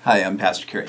Hi, I'm Pastor Kerry.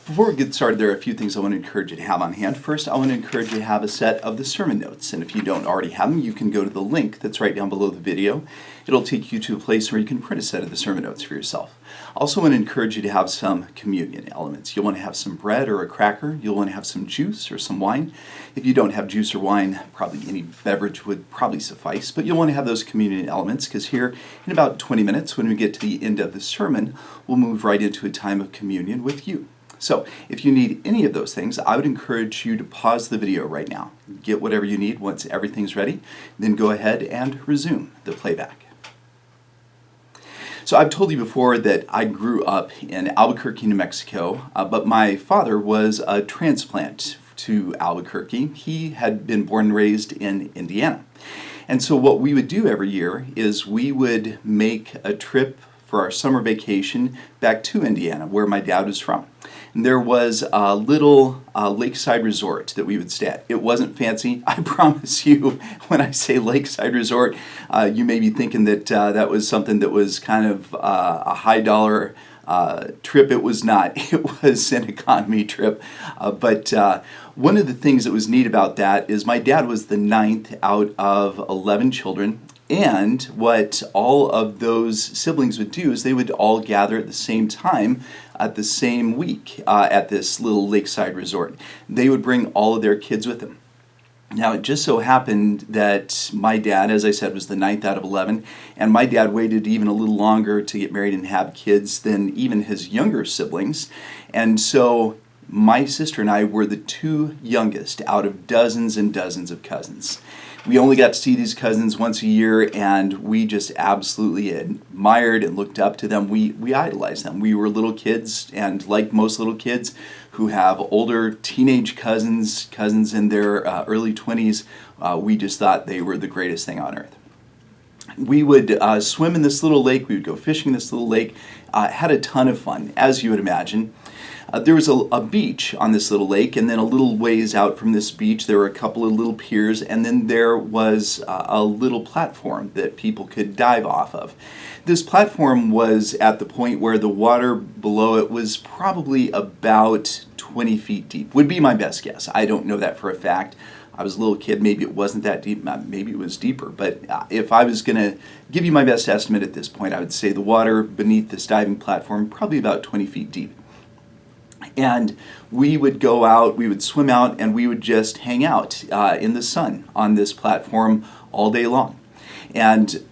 Before we get started, there are a few things I want to encourage you to have on hand. First, I want to encourage you to have a set of the sermon notes. And if you don't already have them, you can go to the link that's right down below the video. It'll take you to a place where you can print a set of the sermon notes for yourself. I also want to encourage you to have some communion elements. You'll want to have some bread or a cracker. You'll want to have some juice or some wine. If you don't have juice or wine, probably any beverage would probably suffice. But you'll want to have those communion elements because here in about 20 minutes, when we get to the end of the sermon, we'll move right into a time of communion with you. So, if you need any of those things, I would encourage you to pause the video right now. Get whatever you need once everything's ready, then go ahead and resume the playback. So I've told you before that I grew up in Albuquerque, New Mexico, but my father was a transplant to Albuquerque. He had been born and raised in Indiana. And so what we would do every year is we would make a trip for our summer vacation back to Indiana, where my dad was from. And there was a little lakeside resort that we would stay at. It wasn't fancy. I promise you, when I say lakeside resort, you may be thinking that that was something that was kind of a high dollar trip. It was not. It was an economy trip. But one of the things that was neat about that is my dad was the ninth out of 11 children. And what all of those siblings would do is they would all gather at the same time at the same week at this little lakeside resort. They would bring all of their kids with them. Now, it just so happened that my dad, as I said, was the ninth out of 11, and my dad waited even a little longer to get married and have kids than even his younger siblings. And so my sister and I were the two youngest out of dozens and dozens of cousins. We only got to see these cousins once a year, and we just absolutely admired and looked up to them. We idolized them. We were little kids, and like most little kids who have older teenage cousins in their early 20s, we just thought they were the greatest thing on earth. We would swim in this little lake. We would go fishing in this little lake. Had a ton of fun, as you would imagine. There was a beach on this little lake, and then a little ways out from this beach there were a couple of little piers, and then there was a little platform that people could dive off of. This platform was at the point where the water below it was probably about 20 feet deep, would be my best guess. I don't know that for a fact. I was a little kid, maybe it wasn't that deep, maybe it was deeper, but if I was going to give you my best estimate at this point, I would say the water beneath this diving platform probably about 20 feet deep. And we would go out, we would swim out, and we would just hang out in the sun on this platform all day long. And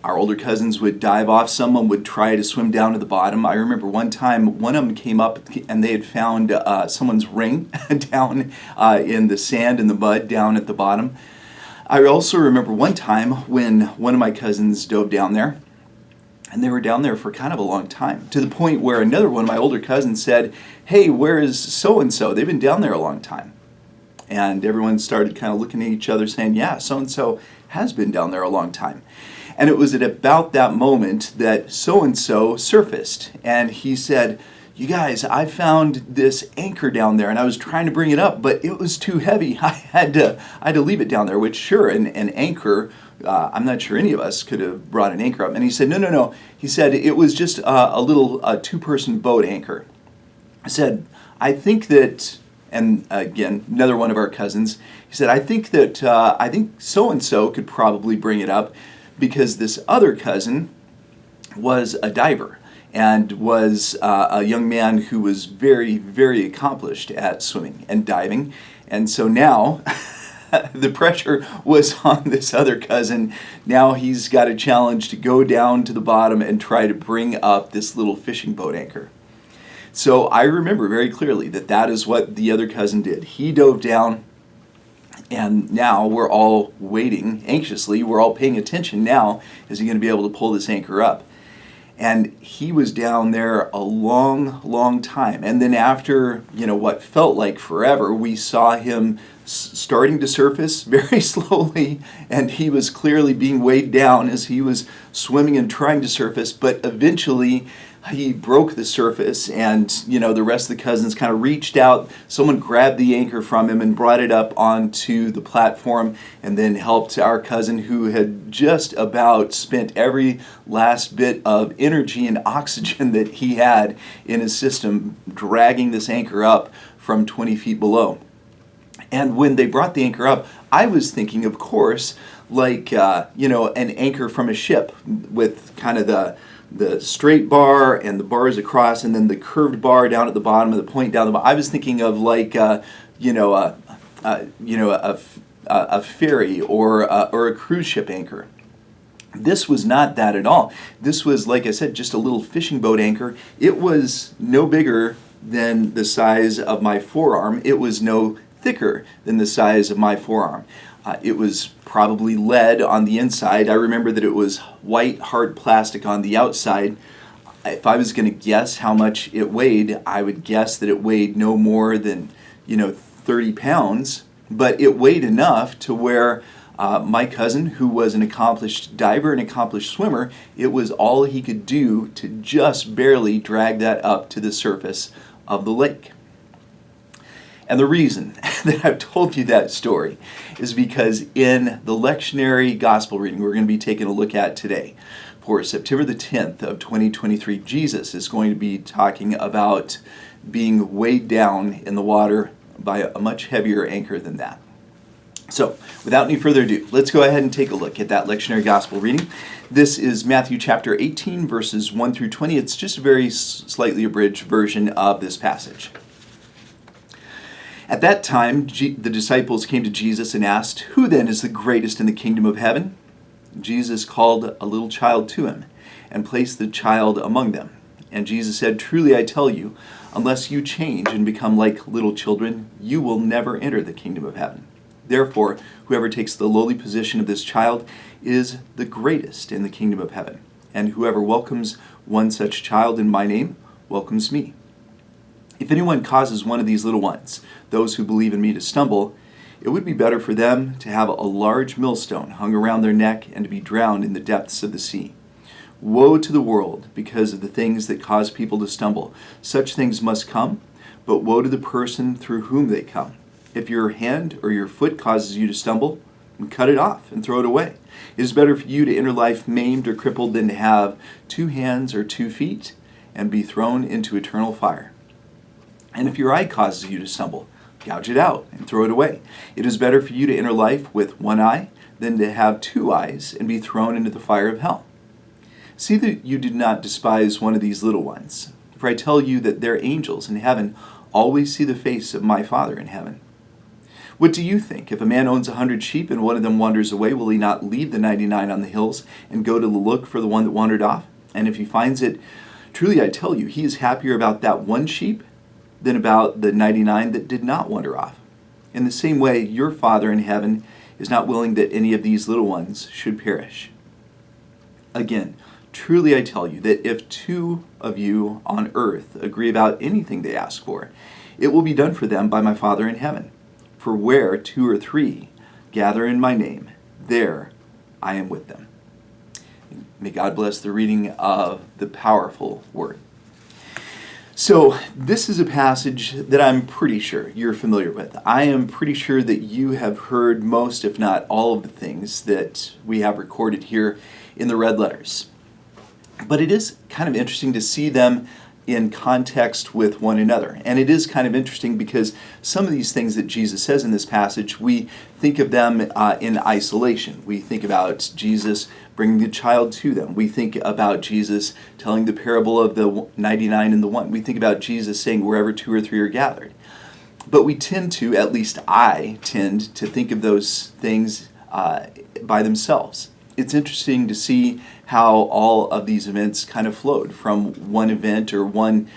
our older cousins would dive off. Someone would try to swim down to the bottom. I remember one time, one of them came up and they had found someone's ring down in the sand and the mud down at the bottom. I also remember one time when one of my cousins dove down there. And they were down there for kind of a long time, to the point where another one of my older cousins said, "Hey, where is so-and-so? They've been down there a long time." And everyone started kind of looking at each other saying, "Yeah, so-and-so has been down there a long time." And it was at about that moment that so-and-so surfaced. And he said, "You guys, I found this anchor down there, and I was trying to bring it up, but it was too heavy. I had to leave it down there," which, sure, an anchor, I'm not sure any of us could have brought an anchor up. And he said, no. He said, it was just a little two-person boat anchor. I said, "I think that," and again, another one of our cousins, he said, I think so-and-so could probably bring it up because this other cousin was a diver and was a young man who was very, very accomplished at swimming and diving. And so now the pressure was on this other cousin. Now he's got a challenge to go down to the bottom and try to bring up this little fishing boat anchor. So I remember very clearly that is what the other cousin did. He dove down, and now we're all waiting anxiously. We're all paying attention now. Is he going to be able to pull this anchor up? And he was down there a long, long time. And then after, what felt like forever, we saw him starting to surface very slowly, and he was clearly being weighed down as he was swimming and trying to surface, but eventually he broke the surface, and the rest of the cousins kind of reached out. Someone grabbed the anchor from him and brought it up onto the platform, and then helped our cousin, who had just about spent every last bit of energy and oxygen that he had in his system, dragging this anchor up from 20 feet below. And when they brought the anchor up, I was thinking, of course, like an anchor from a ship with kind of the straight bar and the bars across, and then the curved bar down at the bottom and the point down the bottom. I was thinking of like a ferry or a cruise ship anchor. This was not that at all. This was, like I said, just a little fishing boat anchor. It was no bigger than the size of my forearm. It was no thicker than the size of my forearm. It was probably lead on the inside. I remember that it was white hard plastic on the outside. If I was going to guess how much it weighed, I would guess that it weighed no more than 30 pounds. But it weighed enough to where my cousin, who was an accomplished diver and accomplished swimmer, it was all he could do to just barely drag that up to the surface of the lake. And the reason that I've told you that story is because in the lectionary gospel reading we're going to be taking a look at today, for September the 10th of 2023, Jesus is going to be talking about being weighed down in the water by a much heavier anchor than that. So, without any further ado, let's go ahead and take a look at that lectionary gospel reading. This is Matthew chapter 18, verses 1 through 20. It's just a very slightly abridged version of this passage. At that time, the disciples came to Jesus and asked, "Who then is the greatest in the kingdom of heaven?" Jesus called a little child to him and placed the child among them. And Jesus said, "Truly I tell you, unless you change and become like little children, you will never enter the kingdom of heaven. Therefore, whoever takes the lowly position of this child is the greatest in the kingdom of heaven. And whoever welcomes one such child in my name welcomes me. If anyone causes one of these little ones, those who believe in me, to stumble, it would be better for them to have a large millstone hung around their neck and to be drowned in the depths of the sea. Woe to the world because of the things that cause people to stumble. Such things must come, but woe to the person through whom they come. If your hand or your foot causes you to stumble, cut it off and throw it away. It is better for you to enter life maimed or crippled than to have 2 hands or 2 feet and be thrown into eternal fire. And if your eye causes you to stumble, gouge it out and throw it away. It is better for you to enter life with 1 eye than to have 2 eyes and be thrown into the fire of hell. See that you do not despise one of these little ones, for I tell you that their angels in heaven always see the face of my Father in heaven. What do you think? If a man owns 100 sheep and one of them wanders away, will he not leave the 99 on the hills and go to look for the one that wandered off? And if he finds it, truly I tell you, he is happier about that one sheep than about the 99 that did not wander off. In the same way, your Father in heaven is not willing that any of these little ones should perish. Again, truly I tell you that if 2 of you on earth agree about anything they ask for, it will be done for them by my Father in heaven. For where 2 or 3 gather in my name, there I am with them." May God bless the reading of the powerful word. So this is a passage that I'm pretty sure you're familiar with. I am pretty sure that you have heard most, if not all, of the things that we have recorded here in the red letters. But it is kind of interesting to see them in context with one another. And it is kind of interesting because some of these things that Jesus says in this passage, we think of them in isolation. We think about Jesus bringing the child to them. We think about Jesus telling the parable of the 99 and the 1. We think about Jesus saying, "Wherever 2 or 3 are gathered." But we tend to, at least I tend to think of those things by themselves. It's interesting to see how all of these events kind of flowed from one event or one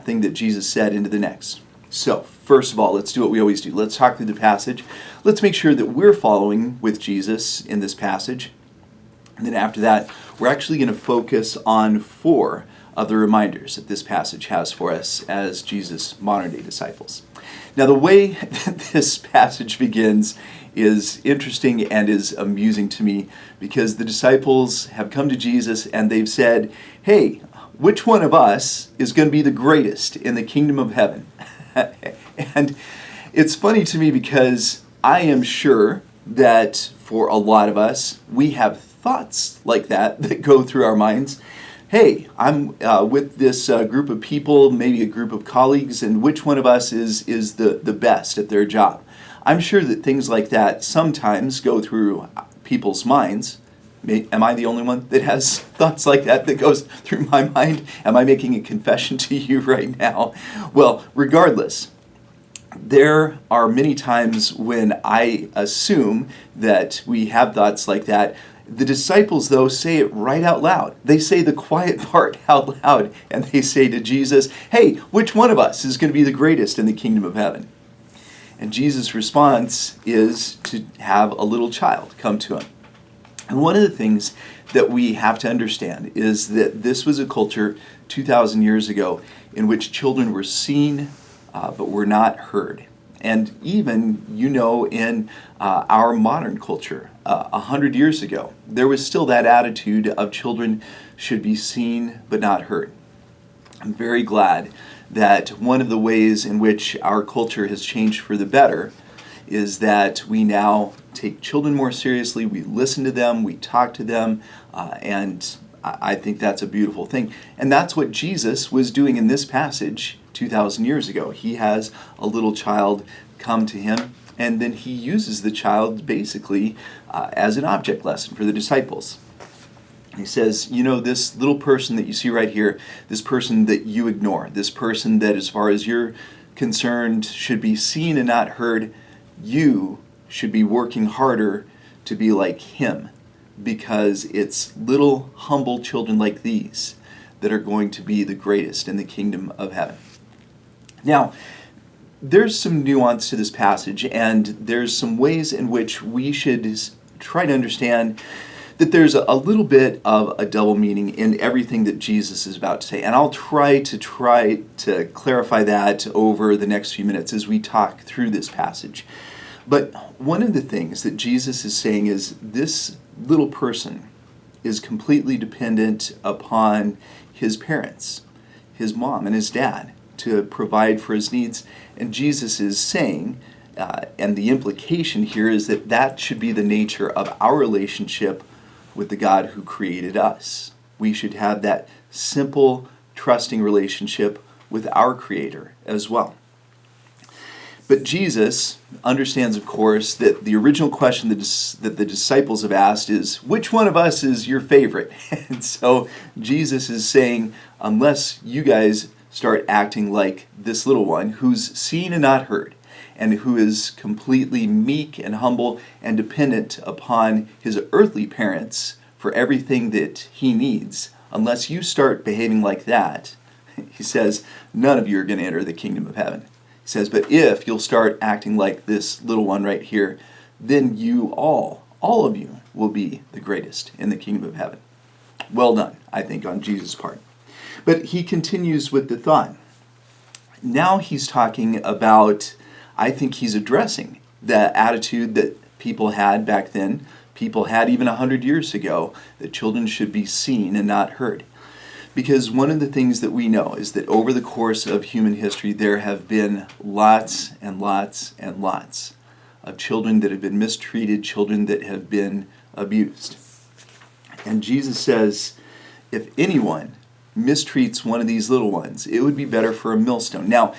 thing that Jesus said into the next. So, first of all, let's do what we always do. Let's talk through the passage. Let's make sure that we're following with Jesus in this passage. And then after that, we're actually going to focus on 4 of the reminders that this passage has for us as Jesus' modern-day disciples. Now, the way that this passage begins is interesting and is amusing to me because the disciples have come to Jesus and they've said, hey, which one of us is going to be the greatest in the kingdom of heaven? And it's funny to me because I am sure that for a lot of us, we have thoughts like that go through our minds. Hey, I'm with this group of people, maybe a group of colleagues, and which one of us is the best at their job? I'm sure that things like that sometimes go through people's minds. Am I the only one that has thoughts like that goes through my mind? Am I making a confession to you right now? Well, regardless, there are many times when I assume that we have thoughts like that. The disciples, though, say it right out loud. They say the quiet part out loud, and they say to Jesus, hey, which one of us is going to be the greatest in the kingdom of heaven? And Jesus' response is to have a little child come to him. And one of the things that we have to understand is that this was a culture 2,000 years ago in which children were seen but were not heard. And even, in our modern culture, 100 years ago, there was still that attitude of children should be seen but not heard. I'm very glad that one of the ways in which our culture has changed for the better is that we now take children more seriously, we listen to them, we talk to them, and I think that's a beautiful thing. And that's what Jesus was doing in this passage 2,000 years ago. He has a little child come to him, and then he uses the child basically as an object lesson for the disciples. He says, this little person that you see right here, this person that you ignore, this person that as far as you're concerned should be seen and not heard, you should be working harder to be like him, because it's little humble children like these that are going to be the greatest in the kingdom of heaven. Now, there's some nuance to this passage, and there's some ways in which we should try to understand that there's a little bit of a double meaning in everything that Jesus is about to say. And I'll try to clarify that over the next few minutes as we talk through this passage. But one of the things that Jesus is saying is this little person is completely dependent upon his parents, his mom and his dad, to provide for his needs. And Jesus is saying, and the implication here is that should be the nature of our relationship with the God who created us. We should have that simple, trusting relationship with our Creator as well. But Jesus understands, of course, that the original question that the disciples have asked is, which one of us is your favorite? And so Jesus is saying, unless you guys start acting like this little one who's seen and not heard, and who is completely meek and humble and dependent upon his earthly parents for everything that he needs, unless you start behaving like that, he says, none of you are going to enter the kingdom of heaven. He says, but if you'll start acting like this little one right here, then you all of you will be the greatest in the kingdom of heaven. Well done, I think, on Jesus' part. But he continues with the thought. Now he's talking about, I think he's addressing the attitude that people had back then, people had even 100 years ago, that children should be seen and not heard. Because one of the things that we know is that over the course of human history, there have been lots and lots and lots of children that have been mistreated, children that have been abused. And Jesus says, if anyone mistreats one of these little ones, it would be better for a millstone. Now,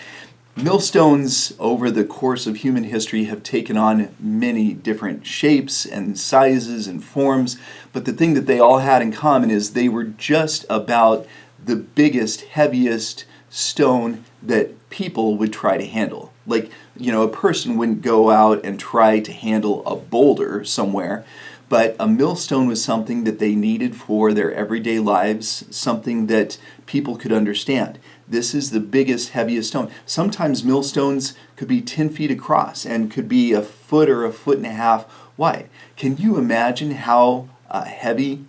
millstones over the course of human history have taken on many different shapes and sizes and forms, but the thing that they all had in common is they were just about the biggest, heaviest stone that people would try to handle. Like, a person wouldn't go out and try to handle a boulder somewhere, but a millstone was something that they needed for their everyday lives, something that people could understand. This is the biggest, heaviest stone. Sometimes millstones could be 10 feet across and could be a foot or a foot and a half wide. Can you imagine how heavy,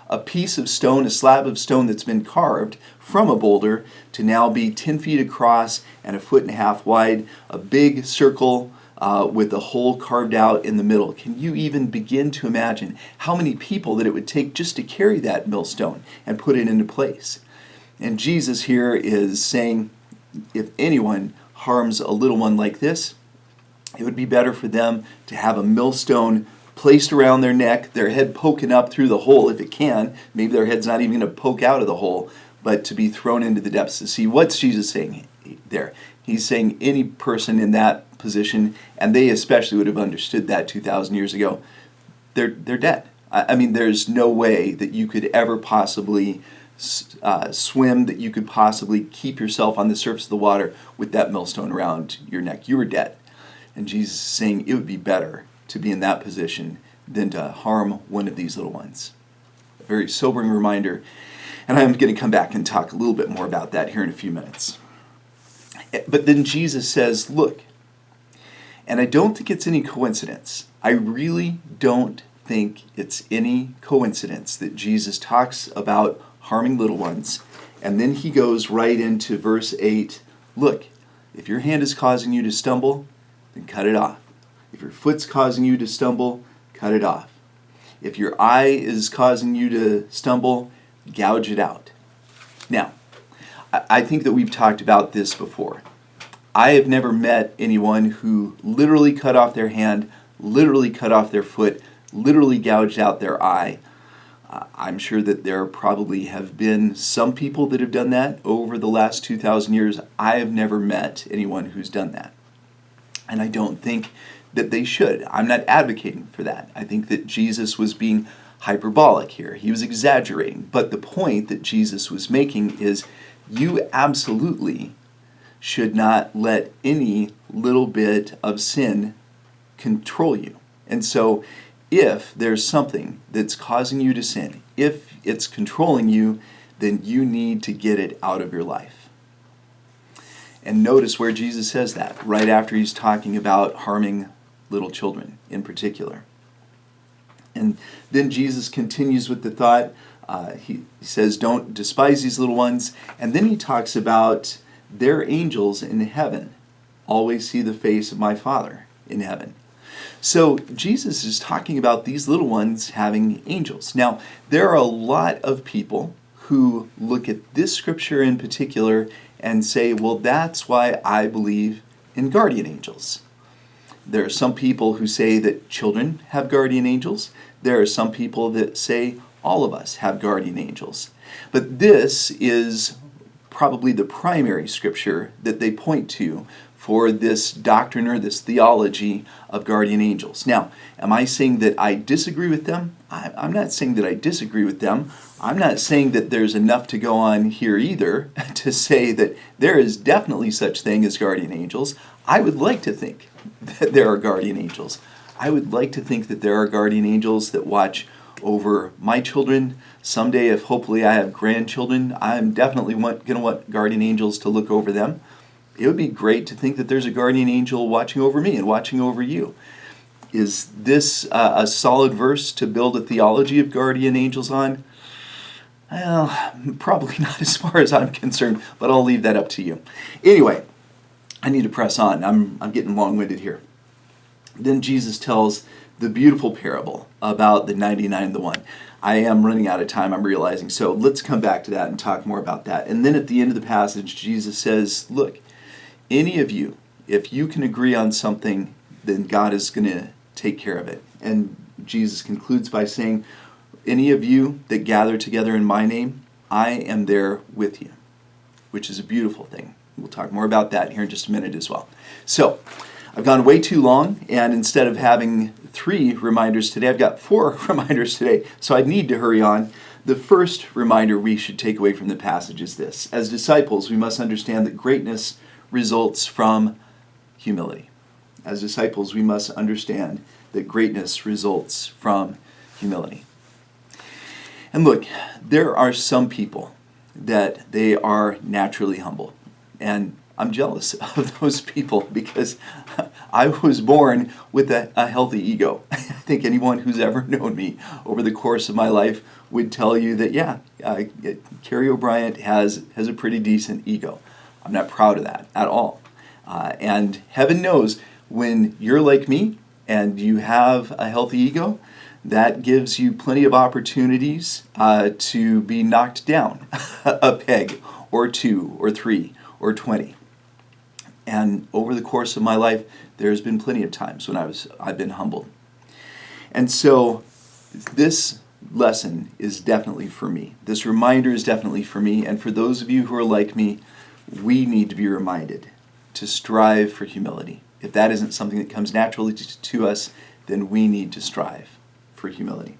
a piece of stone, a slab of stone that's been carved from a boulder to now be 10 feet across and 1.5 feet wide, a big circle with a hole carved out in the middle. Can you even begin to imagine how many people that it would take just to carry that millstone and put it into place? And Jesus here is saying, if anyone harms a little one like this, it would be better for them to have a millstone placed around their neck, their head poking up through the hole if it can. Maybe their head's not even going to poke out of the hole, but to be thrown into the depths to see. What's Jesus saying there? He's saying any person in that position, and they especially would have understood that 2,000 years ago, they're dead. I mean, there's no way that you could ever possibly swim, that you could possibly keep yourself on the surface of the water with that millstone around your neck. You were dead. And Jesus is saying it would be better to be in that position than to harm one of these little ones. A very sobering reminder, and I'm going to come back and talk a little bit more about that here in a few minutes. But then Jesus says, look, and I don't think it's any coincidence. I really don't think it's any coincidence that Jesus talks about harming little ones, and then he goes right into verse 8, look, if your hand is causing you to stumble, then cut it off. If your foot's causing you to stumble, cut it off. If your eye is causing you to stumble, gouge it out. Now, I think that we've talked about this before. I have never met anyone who literally cut off their hand, literally cut off their foot, literally gouged out their eye. I'm sure that there probably have been some people that have done that over the last 2,000 years. I have never met anyone who's done that. And I don't think that they should. I'm not advocating for that. I think that Jesus was being hyperbolic here. He was exaggerating. But the point that Jesus was making is you absolutely should not let any little bit of sin control you. And so if there's something that's causing you to sin, if it's controlling you, then you need to get it out of your life. And notice where Jesus says that, right after he's talking about harming little children in particular. And then Jesus continues with the thought, he says, don't despise these little ones. And then he talks about their angels in heaven always see the face of my Father in heaven. So Jesus is talking about these little ones having angels. Now, there are a lot of people who look at this scripture in particular and say, well, that's why I believe in guardian angels. There are some people who say that children have guardian angels. There are some people that say all of us have guardian angels. But this is probably the primary scripture that they point to for this doctrine or this theology of guardian angels. Now, am I saying that I disagree with them? I'm not saying that I disagree with them. I'm not saying that there's enough to go on here either to say that there is definitely such thing as guardian angels. I would like to think that there are guardian angels. I would like to think that there are guardian angels that watch over my children. Someday, if hopefully I have grandchildren, I'm definitely going to want guardian angels to look over them. It would be great to think that there's a guardian angel watching over me and watching over you. Is this a solid verse to build a theology of guardian angels on? Well, probably not as far as I'm concerned, but I'll leave that up to you. Anyway, I need to press on. I'm getting long-winded here. Then Jesus tells the beautiful parable about the 99 and the 1. I am running out of time, I'm realizing, so let's come back to that and talk more about that. And then at the end of the passage, Jesus says, look, any of you, if you can agree on something, then God is going to take care of it. And Jesus concludes by saying, any of you that gather together in my name, I am there with you, which is a beautiful thing. We'll talk more about that here in just a minute as well. So, I've gone way too long, and instead of having 3 reminders today, I've got 4 reminders today, so I need to hurry on. The first reminder we should take away from the passage is this. As disciples, we must understand that greatness results from humility. As disciples, we must understand that greatness results from humility. And look, there are some people that they are naturally humble. And I'm jealous of those people because I was born with a healthy ego. I think anyone who's ever known me over the course of my life would tell you that, yeah, Kerry O'Brien has a pretty decent ego. I'm not proud of that at all. And heaven knows when you're like me and you have a healthy ego, that gives you plenty of opportunities to be knocked down a peg or 2 or 3 or 20. And over the course of my life, there's been plenty of times when I've been humbled. And so this lesson is definitely for me. This reminder is definitely for me. And for those of you who are like me, we need to be reminded to strive for humility. If that isn't something that comes naturally to us, then we need to strive for humility.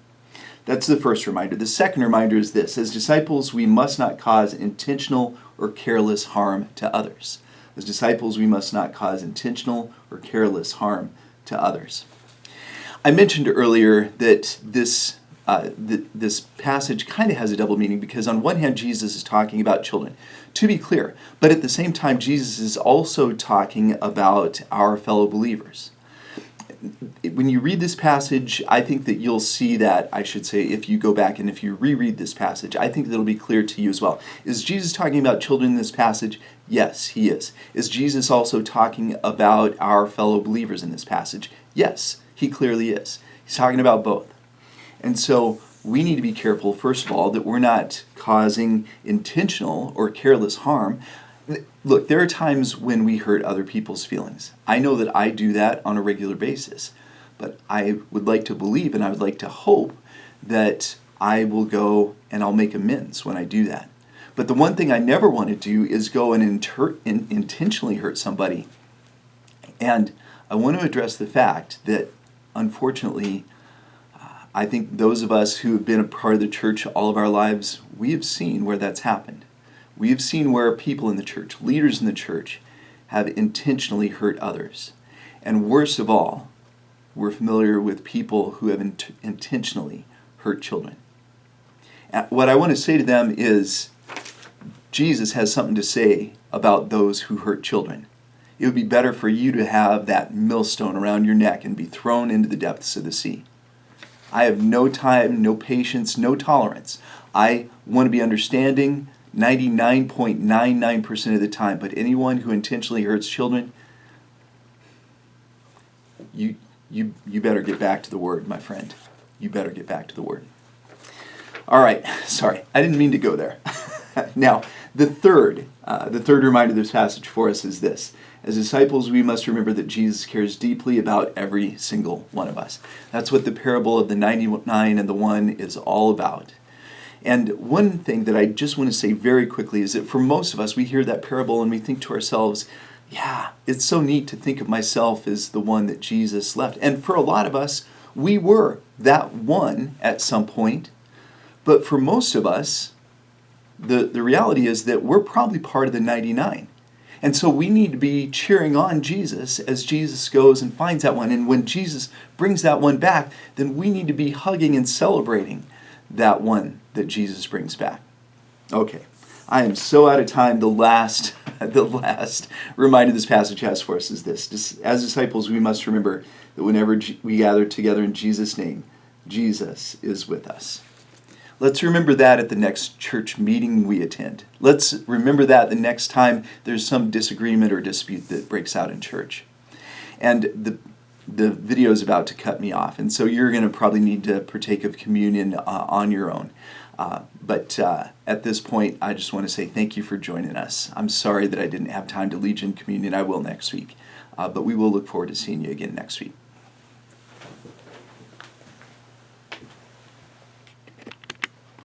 That's the first reminder. The second reminder is this: as disciples, we must not cause intentional or careless harm to others. As disciples, we must not cause intentional or careless harm to others. I mentioned earlier that this passage kind of has a double meaning because on one hand, Jesus is talking about children, to be clear, but at the same time, Jesus is also talking about our fellow believers. When you read this passage, I think that you'll see that, I should say, if you go back and if you reread this passage, I think that'll be clear to you as well. Is Jesus talking about children in this passage? Yes, he is. Is Jesus also talking about our fellow believers in this passage? Yes, he clearly is. He's talking about both. And so we need to be careful, first of all, that we're not causing intentional or careless harm. Look, there are times when we hurt other people's feelings. I know that I do that on a regular basis, but I would like to believe and I would like to hope that I will go and I'll make amends when I do that. But the one thing I never want to do is go and intentionally hurt somebody. And I want to address the fact that, unfortunately, I think those of us who have been a part of the church all of our lives, we have seen where that's happened. We have seen where people in the church, leaders in the church, have intentionally hurt others. And worst of all, we're familiar with people who have intentionally hurt children. And what I want to say to them is, Jesus has something to say about those who hurt children. It would be better for you to have that millstone around your neck and be thrown into the depths of the sea. I have no time, no patience, no tolerance. I want to be understanding 99.99% of the time, but anyone who intentionally hurts children, you better get back to the Word, my friend. You better get back to the Word. All right, sorry, I didn't mean to go there. Now, the third reminder of this passage for us is this: as disciples, we must remember that Jesus cares deeply about every single one of us. That's what the parable of the 99 and the 1 is all about. And one thing that I just want to say very quickly is that for most of us, we hear that parable and we think to ourselves, yeah, it's so neat to think of myself as the one that Jesus left. And for a lot of us, we were that one at some point. But for most of us, the reality is that we're probably part of the 99. And so we need to be cheering on Jesus as Jesus goes and finds that one. And when Jesus brings that one back, then we need to be hugging and celebrating that one that Jesus brings back. Okay, I am so out of time. The last reminder this passage has for us is this: as disciples, we must remember that whenever we gather together in Jesus' name, Jesus is with us. Let's remember that at the next church meeting we attend. Let's remember that the next time there's some disagreement or dispute that breaks out in church. And the video is about to cut me off, and so you're going to probably need to partake of communion on your own. But at this point, I just want to say thank you for joining us. I'm sorry that I didn't have time to lead you in communion. I will next week. But we will look forward to seeing you again next week.